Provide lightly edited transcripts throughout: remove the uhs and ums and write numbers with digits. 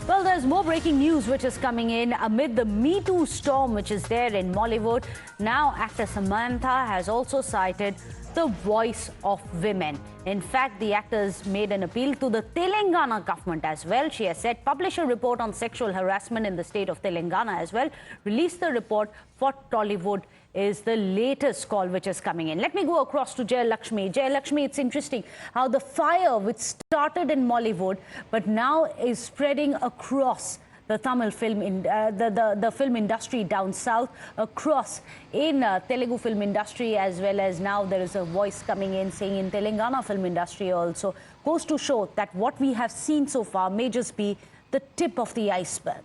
Well, there's more breaking news which is coming in amid the Me Too storm which is there in Mollywood. Now, actor Samantha has also cited the voice of women. In fact, the actress made an appeal to the Telangana government as well. She has said, publish a report on sexual harassment in the state of Telangana as well. Release the report for Tollywood is the latest call which is coming in. Let me go across to Jayalakshmi. Jayalakshmi, it's interesting how the fire which started in Mollywood but now is spreading across the Tamil film, the film industry down south, across in Telugu film industry, as well as now there is a voice coming in saying in Telangana film industry also, goes to show that what we have seen so far may just be the tip of the iceberg.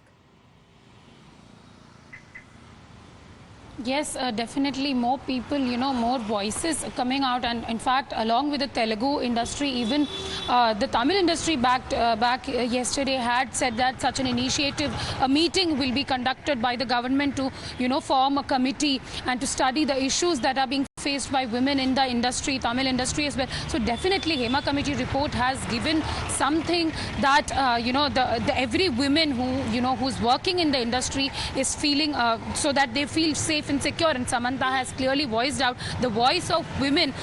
Yes, definitely more people, more voices coming out, and in fact, along with the Telugu industry, even the Tamil industry back yesterday had said that such an initiative, a meeting will be conducted by the government to, form a committee and to study the issues that are being faced by women in the industry, Tamil industry as well. So definitely Hema Committee report has given something that, the every woman who's working in the industry is feeling, so that they feel safe and secure. And Samantha has clearly voiced out the voice of women.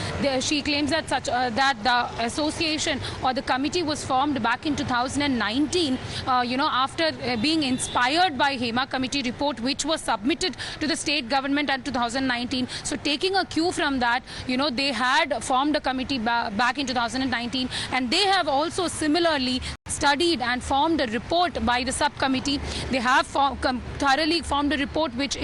She claims that that the association or the committee was formed back in 2019, after being inspired by Hema Committee report, which was submitted to the state government in 2019. So taking a cue from that, they had formed a committee back in 2019, and they have also similarly studied and formed a report by the subcommittee. They have thoroughly formed a report which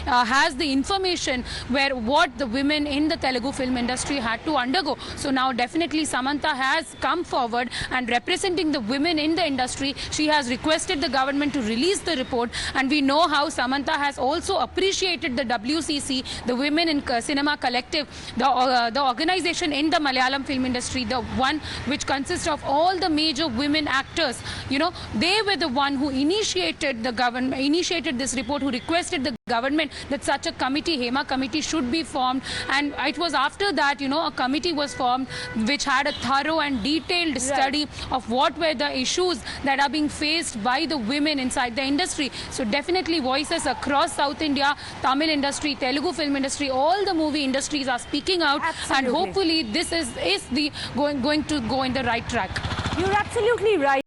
has the information where what the women in the Telugu film industry had to undergo. So now definitely Samantha has come forward and representing the women in the industry. She has requested the government to release the report, and we know how Samantha has also appreciated the WCC, the Women in Cinema Collective, the organization in the Malayalam film industry, the one which consists of all the major women actors. They were the one who initiated this report, who requested the government that such a committee, Hema Committee, should be formed. And it was after that, a committee was formed which had a thorough and detailed study of what were the issues that are being faced by the women inside the industry. So definitely voices across South India, Tamil industry, Telugu film industry, all the movie industries are speaking out. Absolutely. And hopefully this is going to go in the right track. You're absolutely right.